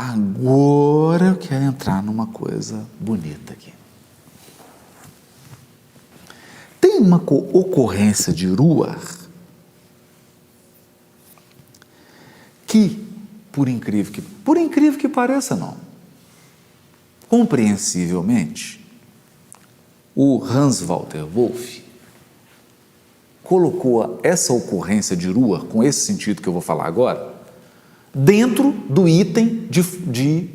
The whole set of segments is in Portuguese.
Agora eu quero entrar numa coisa bonita aqui. Tem uma ocorrência de Ruach que, por incrível que pareça, não, compreensivelmente, o Hans Walter Wolff colocou essa ocorrência de Ruach, com esse sentido que eu vou falar agora, dentro do item de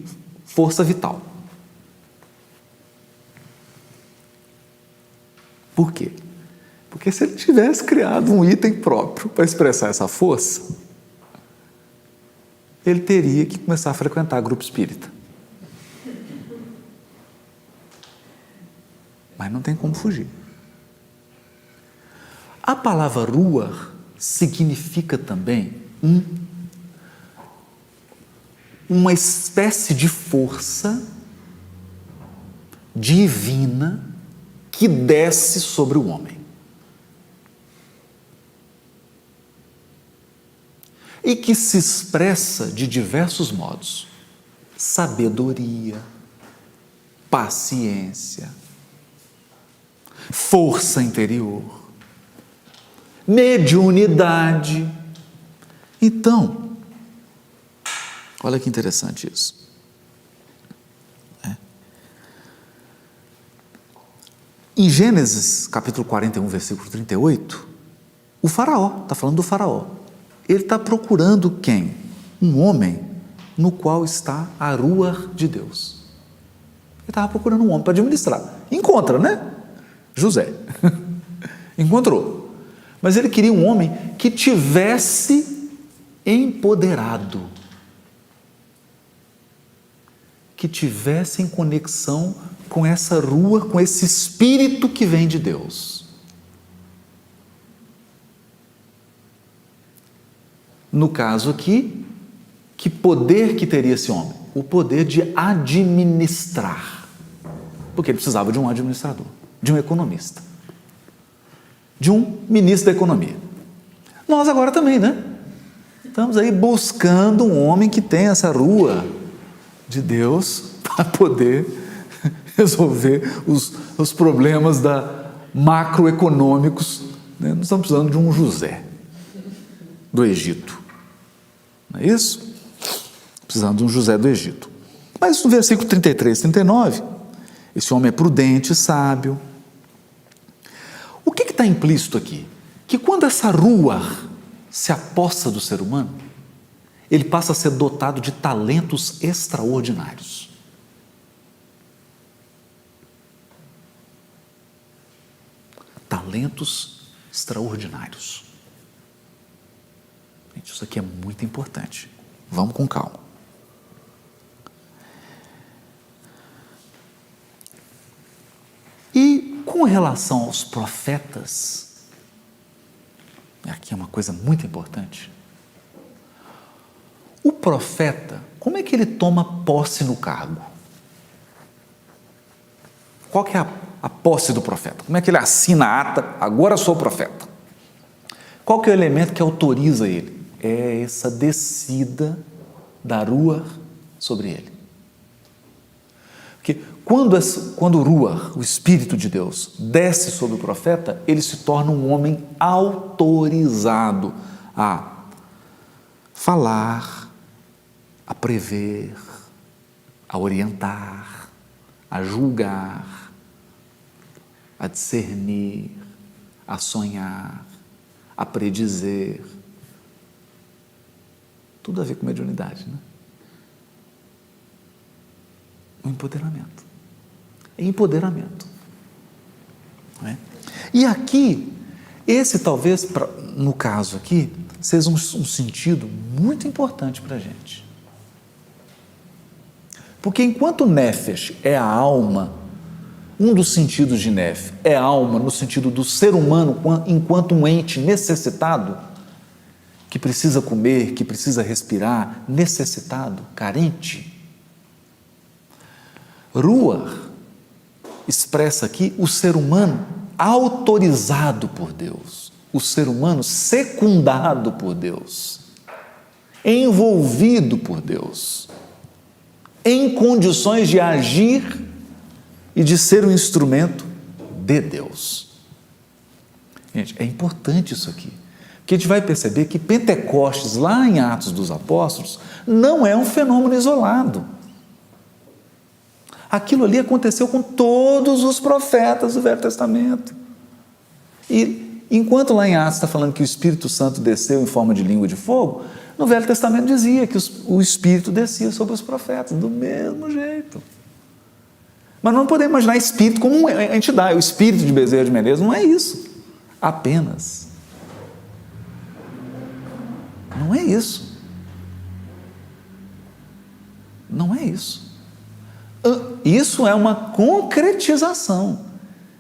força vital. Por quê? Porque se ele tivesse criado um item próprio para expressar essa força, ele teria que começar a frequentar grupo espírita. Mas não tem como fugir. A palavra Ruach significa também uma espécie de força divina que desce sobre o homem. E que se expressa de diversos modos: sabedoria, paciência, força interior, mediunidade. Então, olha que interessante isso. Em Gênesis, capítulo 41, versículo 38, o faraó, está falando do faraó, ele está procurando quem? Um homem no qual está a Ruach de Deus. Ele estava procurando um homem para administrar. Encontra, né? José. Encontrou. Mas ele queria um homem que tivesse empoderado, que tivesse em conexão com essa Ruach, com esse espírito que vem de Deus. No caso aqui, que poder que teria esse homem? O poder de administrar. Porque ele precisava de um administrador, de um economista, de um ministro da economia. Nós agora também, né? Estamos aí buscando um homem que tenha essa Ruach de Deus para poder resolver os problemas macroeconômicos, né? Nós estamos precisando de um José do Egito, não é isso? Precisando de um José do Egito. Mas no versículo 33, 39, esse homem é prudente, sábio. O que está implícito aqui? Que quando essa Ruach se apossa do ser humano, ele passa a ser dotado de talentos extraordinários. Talentos extraordinários. Gente, isso aqui é muito importante. Vamos com calma. E com relação aos profetas, aqui é uma coisa muito importante. O profeta, como é que ele toma posse no cargo? Qual que é a posse do profeta? Como é que ele assina a ata? Agora sou profeta. Qual que é o elemento que autoriza ele? É essa descida da Ruach sobre ele. Porque quando o Ruach, o Espírito de Deus, desce sobre o profeta, ele se torna um homem autorizado a falar, a prever, a orientar, a julgar, a discernir, a sonhar, a predizer. Tudo a ver com mediunidade, né? O empoderamento. É empoderamento. Não é? E aqui, esse talvez, no caso aqui, seja um sentido muito importante para a gente. Porque enquanto Nefesh é a alma, um dos sentidos de Nefesh é a alma no sentido do ser humano enquanto um ente necessitado, que precisa comer, que precisa respirar, necessitado, carente. Ruach expressa aqui o ser humano autorizado por Deus, o ser humano secundado por Deus, envolvido por Deus. em condições de agir e de ser um instrumento de Deus. Gente, é importante isso aqui, porque a gente vai perceber que Pentecostes, lá em Atos dos Apóstolos, não é um fenômeno isolado. Aquilo ali aconteceu com todos os profetas do Velho Testamento. E enquanto lá em Atos está falando que o Espírito Santo desceu em forma de língua de fogo, no Velho Testamento dizia que o Espírito descia sobre os profetas, do mesmo jeito. Mas não podemos imaginar Espírito como uma entidade. O Espírito de Bezerra de Menezes não é isso. Apenas. Não é isso. Não é isso. Isso é uma concretização.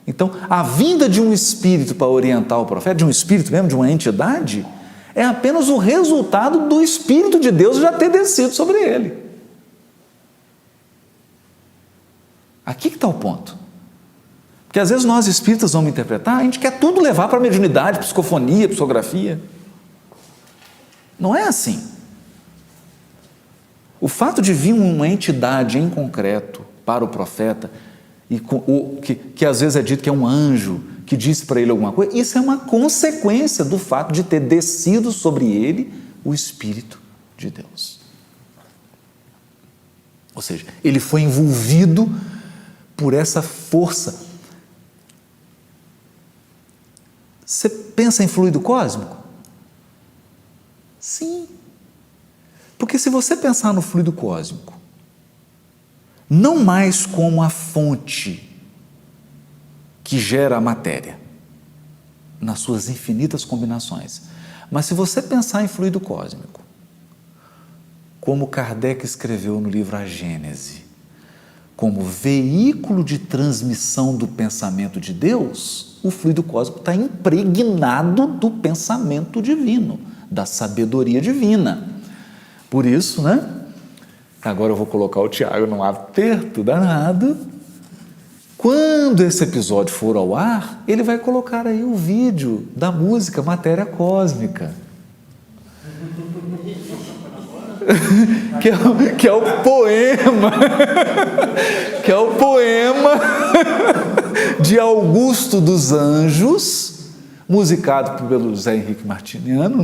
Então, a vinda de um Espírito para orientar o profeta, de um Espírito mesmo, de uma entidade, é apenas o resultado do Espírito de Deus já ter descido sobre ele. Aqui que está o ponto. Porque às vezes nós espíritas vamos interpretar, a gente quer tudo levar para a mediunidade, psicofonia, psicografia. Não é assim. O fato de vir uma entidade em concreto para o profeta, que às vezes é dito que é um anjo, que disse para ele alguma coisa, isso é uma consequência do fato de ter descido sobre ele o Espírito de Deus. Ou seja, ele foi envolvido por essa força. Você pensa em fluido cósmico? Sim. Porque se você pensar no fluido cósmico, não mais como a fonte que gera a matéria, nas suas infinitas combinações, mas se você pensar em fluido cósmico, como Kardec escreveu no livro A Gênese, como veículo de transmissão do pensamento de Deus, o fluido cósmico está impregnado do pensamento divino, da sabedoria divina. Por isso, agora eu vou colocar o Tiago num aperto danado. Quando esse episódio for ao ar, ele vai colocar aí o vídeo da música Matéria Cósmica. que é o poema de Augusto dos Anjos, musicado pelo José Henrique Martiniano,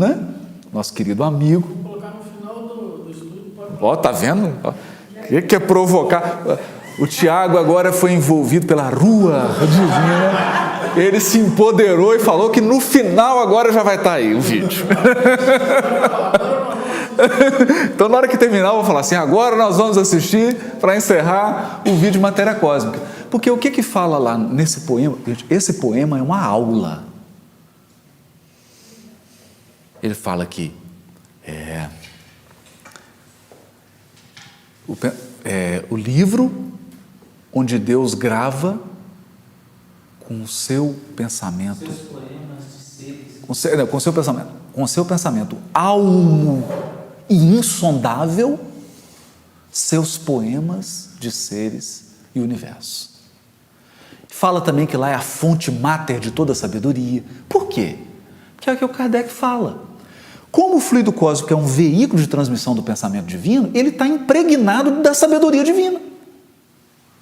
nosso querido amigo. Vou colocar no final do estudo. Ó, tá vendo? O que é provocar? O Tiago agora foi envolvido pela rua divina, ele se empoderou e falou que no final agora já vai estar aí o vídeo. Então, na hora que terminar, eu vou falar assim: agora nós vamos assistir, para encerrar, o vídeo Matéria Cósmica. Porque o que fala lá nesse poema? Esse poema é uma aula. Ele fala que o livro onde Deus grava com o seu pensamento, com o seu pensamento almo e insondável, seus poemas de seres e universo. Fala também que lá é a fonte máter de toda a sabedoria. Por quê? Porque é o que o Kardec fala. Como o fluido cósmico é um veículo de transmissão do pensamento divino, ele está impregnado da sabedoria divina.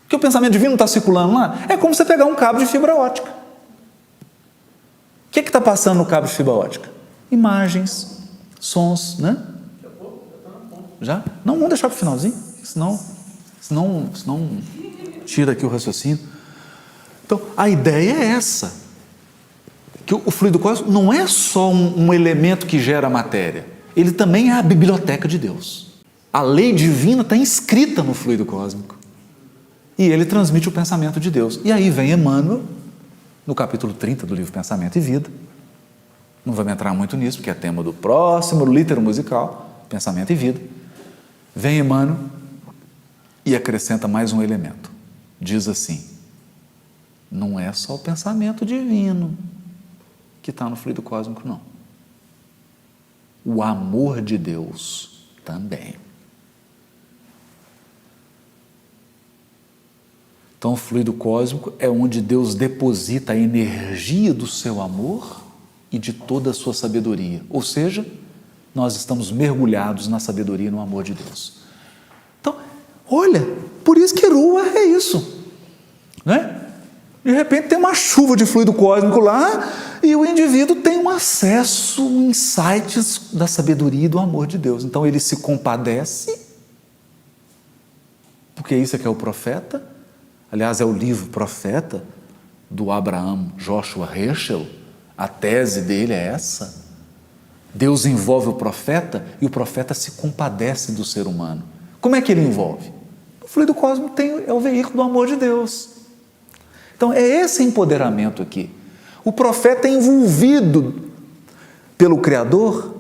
Porque o pensamento divino está circulando lá, é como você pegar um cabo de fibra ótica. O que está passando no cabo de fibra ótica? Imagens, sons, Já? Não, vamos deixar para o finalzinho, senão tira aqui o raciocínio. Então, a ideia é essa, que o fluido cósmico não é só um elemento que gera matéria, ele também é a biblioteca de Deus. A lei divina está inscrita no fluido cósmico. E ele transmite o pensamento de Deus. E aí vem Emmanuel, no capítulo 30 do livro Pensamento e Vida. Não vamos entrar muito nisso, porque é tema do próximo litero musical, Pensamento e Vida. Vem Emmanuel e acrescenta mais um elemento. Diz assim: não é só o pensamento divino que está no fluido cósmico, não. O amor de Deus também. Então, o fluido cósmico é onde Deus deposita a energia do seu amor e de toda a sua sabedoria. Ou seja, nós estamos mergulhados na sabedoria e no amor de Deus. Então, Olha, por isso que Rua é isso, né? De repente tem uma chuva de fluido cósmico lá e o indivíduo tem um acesso, insights da sabedoria e do amor de Deus. Então ele se compadece, porque isso é que é o profeta. Aliás, é o livro Profeta do Abraham Joshua Heschel. A tese dele é essa. Deus envolve o profeta e o profeta se compadece do ser humano. Como é que ele envolve? O fluido cósmico é o veículo do amor de Deus. Então é esse empoderamento aqui. O profeta é envolvido pelo Criador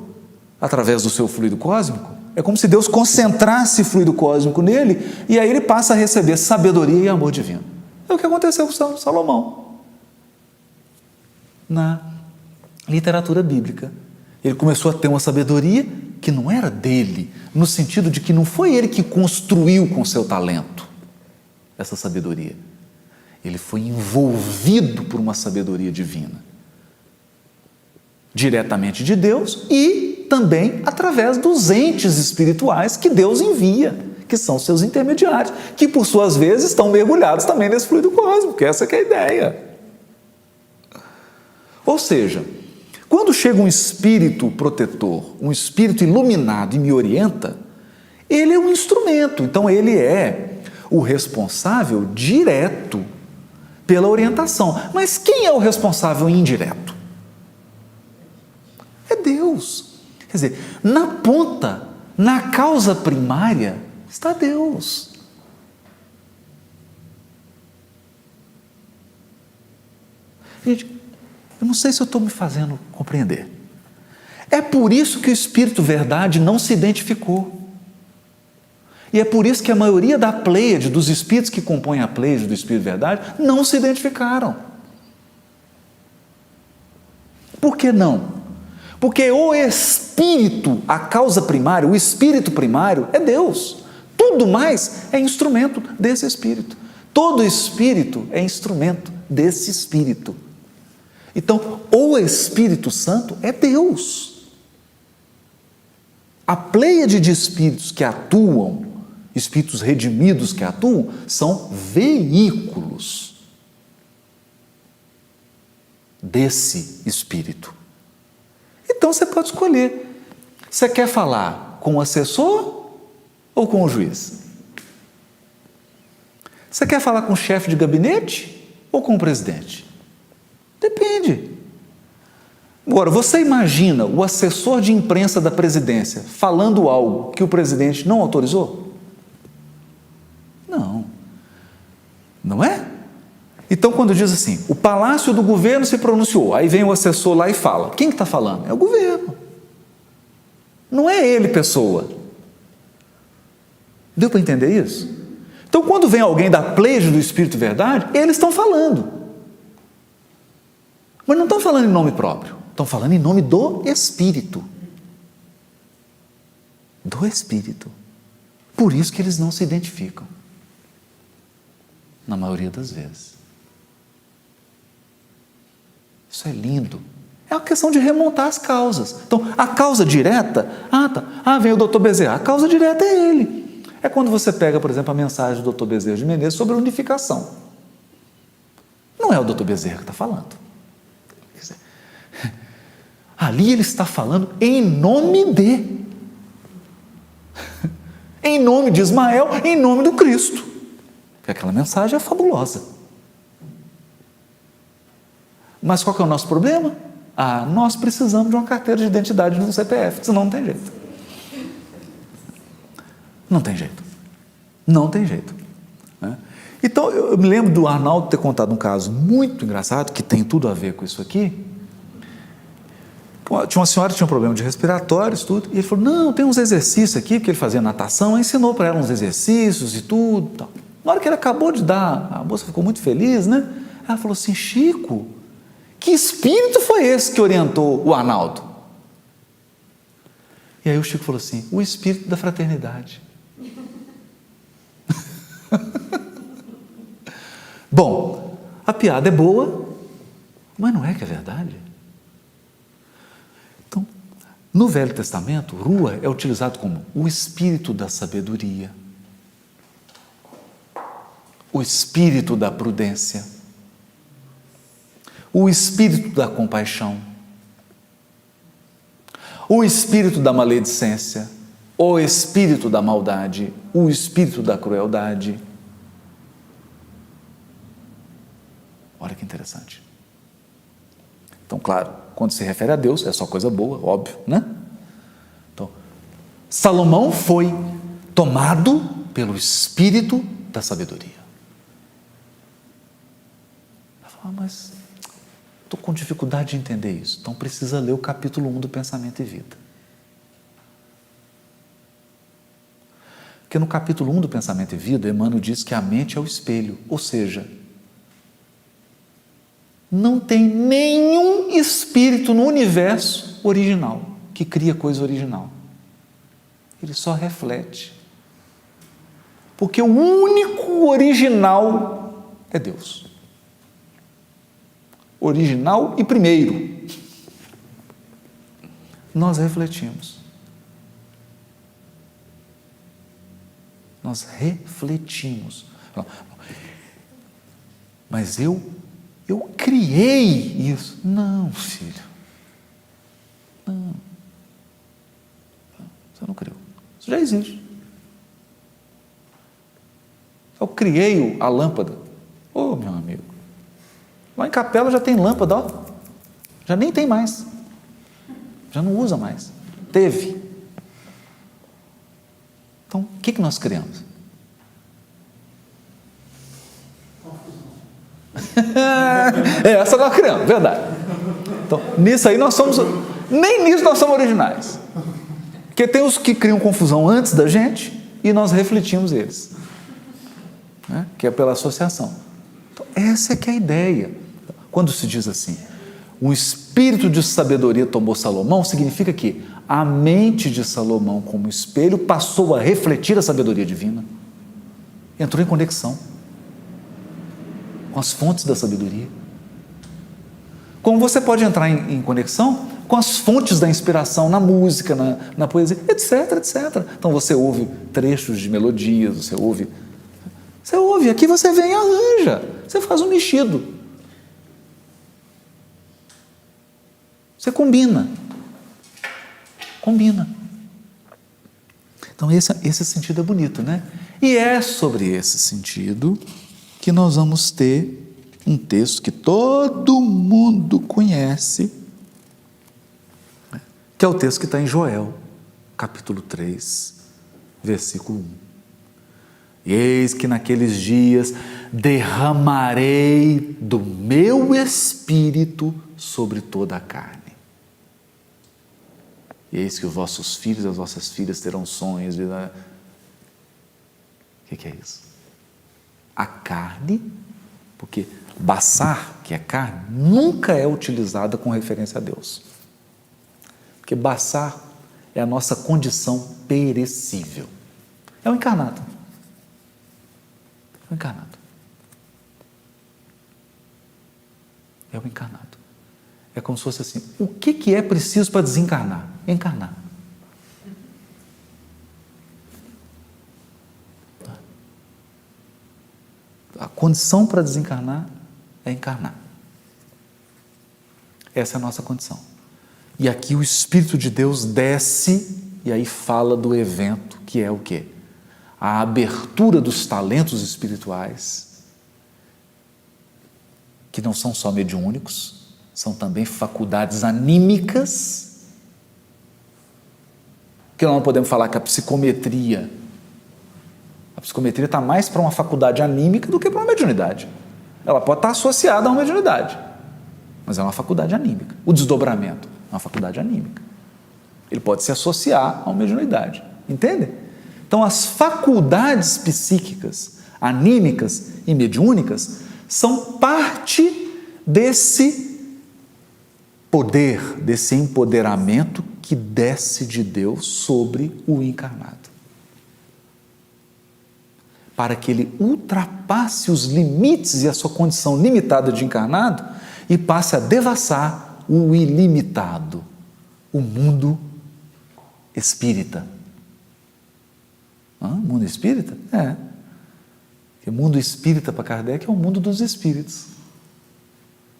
através do seu fluido cósmico. É como se Deus concentrasse fluido cósmico nele e aí ele passa a receber sabedoria e amor divino. É o que aconteceu com Salomão. Na literatura bíblica, ele começou a ter uma sabedoria que não era dele, no sentido de que não foi ele que construiu com seu talento essa sabedoria. Ele foi envolvido por uma sabedoria divina, diretamente de Deus e também através dos entes espirituais que Deus envia, que são seus intermediários, que por suas vezes estão mergulhados também nesse fluido cósmico, essa que é a ideia. Ou seja, quando chega um espírito protetor, um espírito iluminado e me orienta, ele é um instrumento, então ele é o responsável direto pela orientação. Mas quem é o responsável indireto? É Deus. Quer dizer, na ponta, na causa primária, está Deus. Gente, eu não sei se eu estou me fazendo compreender. É por isso que o Espírito Verdade não se identificou. E é por isso que a maioria da pleiade, dos espíritos que compõem a pleiade do Espírito Verdade, não se identificaram. Por que não? Porque o Espírito, a causa primária, o Espírito primário é Deus. Tudo mais é instrumento desse Espírito. Todo Espírito é instrumento desse Espírito. Então, o Espírito Santo é Deus. A pleiade de espíritos que atuam, espíritos redimidos que atuam, são veículos desse Espírito. Então você pode escolher. Você quer falar com o assessor ou com o juiz? Você quer falar com o chefe de gabinete ou com o presidente? Depende. Agora, você imagina o assessor de imprensa da presidência falando algo que o presidente não autorizou? Não. Não é? Então, quando diz assim, o Palácio do Governo se pronunciou, aí vem o assessor lá e fala. Quem que está falando? É o governo. Não é ele, pessoa. Deu para entender isso? Então, quando vem alguém da pleiade do Espírito Verdade, eles estão falando. Mas não estão falando em nome próprio, estão falando em nome do Espírito. Do Espírito. Por isso que eles não se identificam. Na maioria das vezes. Isso é lindo. É uma questão de remontar as causas. Então, a causa direta, vem o Dr. Bezerra, a causa direta é ele. É quando você pega, por exemplo, a mensagem do Dr. Bezerra de Menezes sobre a unificação. Não é o Dr. Bezerra que está falando. Quer dizer, ali ele está falando em nome de. Em nome de Ismael, em nome do Cristo. Porque aquela mensagem é fabulosa. Mas qual que é o nosso problema? Nós precisamos de uma carteira de identidade de um CPF, senão não tem jeito. Não tem jeito. Não tem jeito. Né? Então, eu me lembro do Arnaldo ter contado um caso muito engraçado, que tem tudo a ver com isso aqui. Tinha uma senhora que tinha um problema de respiratórios, tudo, e ele falou, não, tem uns exercícios aqui, porque ele fazia natação, ensinou para ela uns exercícios e tudo. Tal. Na hora que ele acabou de dar, a moça ficou muito feliz, né? Ela falou assim, Chico, que espírito foi esse que orientou o Arnaldo? E aí o Chico falou assim, o espírito da fraternidade. Bom, a piada é boa, mas não é que é verdade. Então, no Velho Testamento, Rua é utilizado como o espírito da sabedoria. o espírito da prudência, o espírito da compaixão, o espírito da maledicência, o espírito da maldade, o espírito da crueldade. Olha que interessante. Então, claro, quando se refere a Deus, é só coisa boa, óbvio, né? Então, Salomão foi tomado pelo espírito da sabedoria. Ela fala, mas estou com dificuldade de entender isso. Então precisa ler o capítulo 1 do Pensamento e Vida. Porque no capítulo 1 do Pensamento e Vida, Emmanuel diz que a mente é o espelho, ou seja, não tem nenhum espírito no universo original, que cria coisa original. Ele só reflete. Porque o único original é Deus. Original e primeiro. Nós refletimos. Nós refletimos. Mas eu criei isso. Não, filho. Não. Você não criou. Isso já existe. Eu criei a lâmpada. Ô, meu amigo. Lá em Capela já tem lâmpada, ó. Já nem tem mais. Já não usa mais. Teve. Então, o que nós criamos? Essa nós criamos, verdade. Então, nisso aí nós somos, nem nisso nós somos originais. Porque tem os que criam confusão antes da gente e nós refletimos eles, né? Que é pela associação. Então, essa é que é a ideia. Quando se diz assim, o espírito de sabedoria tomou Salomão, significa que a mente de Salomão, como espelho, passou a refletir a sabedoria divina. Entrou em conexão com as fontes da sabedoria. Como você pode entrar em conexão com as fontes da inspiração na música, na poesia, etc, etc. Então você ouve trechos de melodias, você ouve, aqui você vem e arranja, você faz um mexido. Você combina. Então esse sentido é bonito, né? E é sobre esse sentido que nós vamos ter um texto que todo mundo conhece, que é o texto que está em Joel, capítulo 3, versículo 1. E eis que naqueles dias derramarei do meu espírito sobre toda a carne. E eis que os vossos filhos e as vossas filhas terão sonhos. O que é isso? A carne, porque baçar, que é carne, nunca é utilizada com referência a Deus. Porque baçar é a nossa condição perecível. É o encarnado. É o encarnado. É o encarnado. É como se fosse assim, o que é preciso para desencarnar? Encarnar. A condição para desencarnar é encarnar. Essa é a nossa condição. E aqui o Espírito de Deus desce e aí fala do evento, que é o quê? A abertura dos talentos espirituais, que não são só mediúnicos, são também faculdades anímicas, que nós não podemos falar que a psicometria está mais para uma faculdade anímica do que para uma mediunidade. Ela pode estar associada a uma mediunidade, mas é uma faculdade anímica. O desdobramento é uma faculdade anímica. Ele pode se associar a uma mediunidade, entende? Então, as faculdades psíquicas, anímicas e mediúnicas são parte desse poder, desse empoderamento que desce de Deus sobre o encarnado, para que ele ultrapasse os limites e a sua condição limitada de encarnado e passe a devassar o ilimitado, o mundo espírita. Mundo espírita? Porque o mundo espírita para Kardec é o mundo dos espíritos.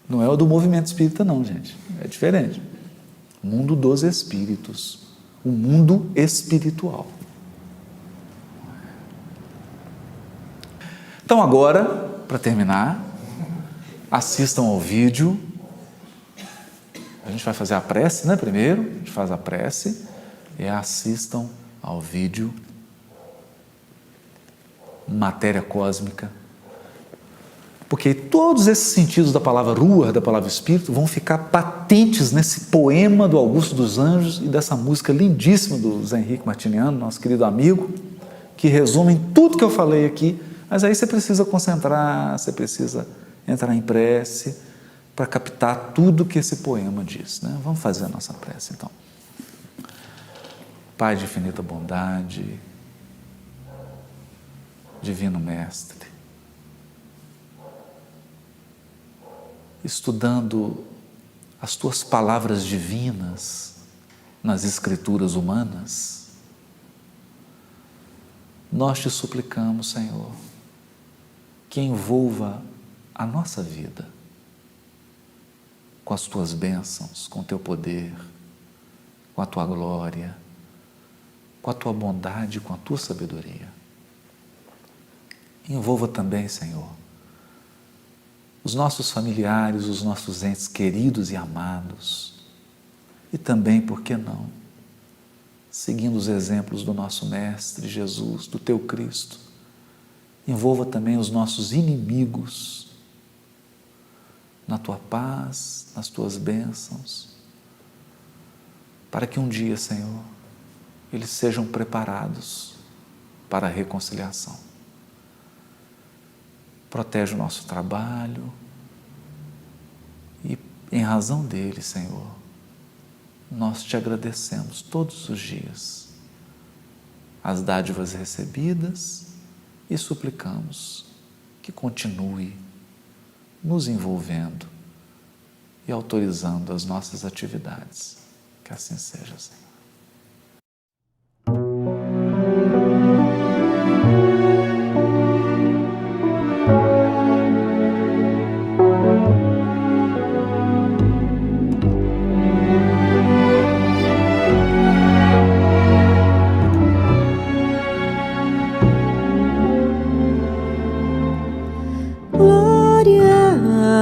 Não é o do movimento espírita não, gente. É diferente. O mundo dos espíritos. O mundo espiritual. Então agora, para terminar, assistam ao vídeo. A gente vai fazer a prece, né? Primeiro, a gente faz a prece e assistam ao vídeo Matéria Cósmica. Porque todos esses sentidos da palavra Ruach, da palavra Espírito, vão ficar patentes nesse poema do Augusto dos Anjos e dessa música lindíssima do Zé Henrique Martiniano, nosso querido amigo, que resumem tudo que eu falei aqui. Mas aí você precisa concentrar, você precisa entrar em prece para captar tudo que esse poema diz, né? Vamos fazer a nossa prece, então. Pai de infinita bondade, Divino Mestre, estudando as Tuas palavras divinas nas Escrituras humanas, nós Te suplicamos, Senhor, que envolva a nossa vida com as Tuas bênçãos, com o Teu poder, com a Tua glória, com a Tua bondade, com a Tua sabedoria. Envolva também, Senhor, os nossos familiares, os nossos entes queridos e amados, e também, por que não, seguindo os exemplos do nosso Mestre Jesus, do Teu Cristo, envolva também os nossos inimigos na Tua paz, nas Tuas bênçãos, para que um dia, Senhor, eles sejam preparados para a reconciliação. Protege o nosso trabalho e, em razão dele, Senhor, nós Te agradecemos todos os dias as dádivas recebidas e suplicamos que continue nos envolvendo e autorizando as nossas atividades. Que assim seja, Senhor.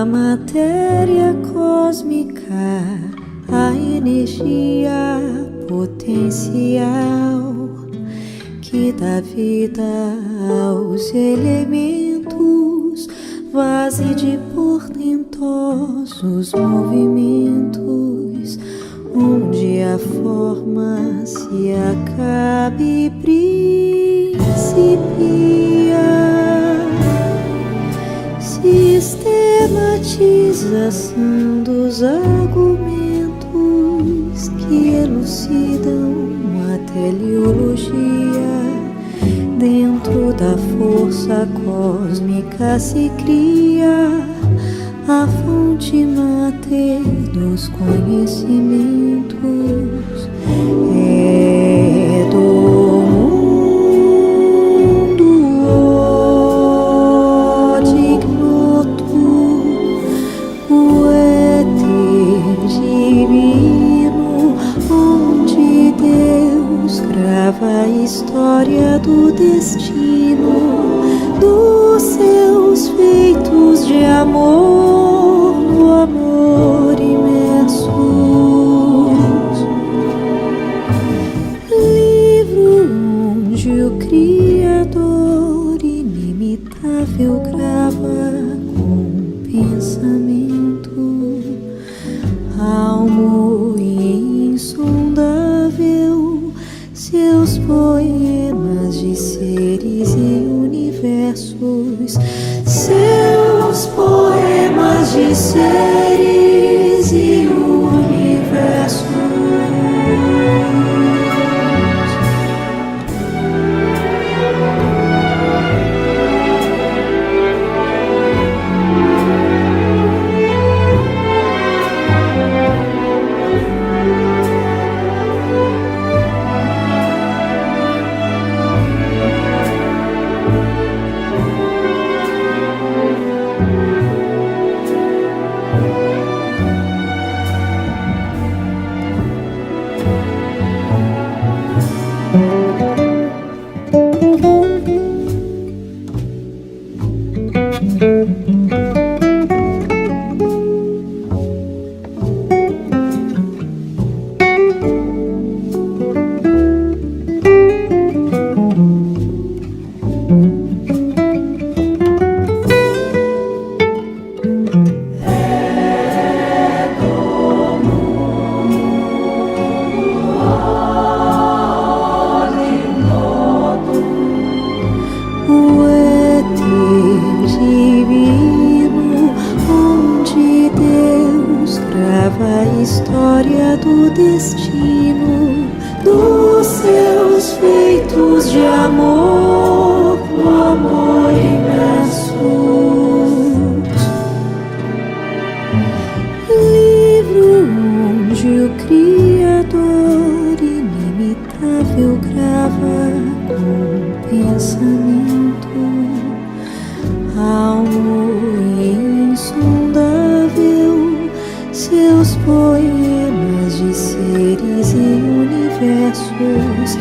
Matéria cósmica, a energia potencial que dá vida aos elementos, vase de portentosos movimentos, onde a forma se acaba e principia. Sistematização dos argumentos que elucidam a teleologia. Dentro da força cósmica se cria a fonte máter dos conhecimentos. É do a história do destino, dos seus feitos de amor, no amor imersos. Livro onde o Criador inimitável grava com pensamento almo e insondável seus poemas de seres e universos, seus poemas destino dos seus feitos de amor, no amor em versos. Livro onde o Criador inimitável grava com pensamento almo e insondável seus poemas de seres e universos.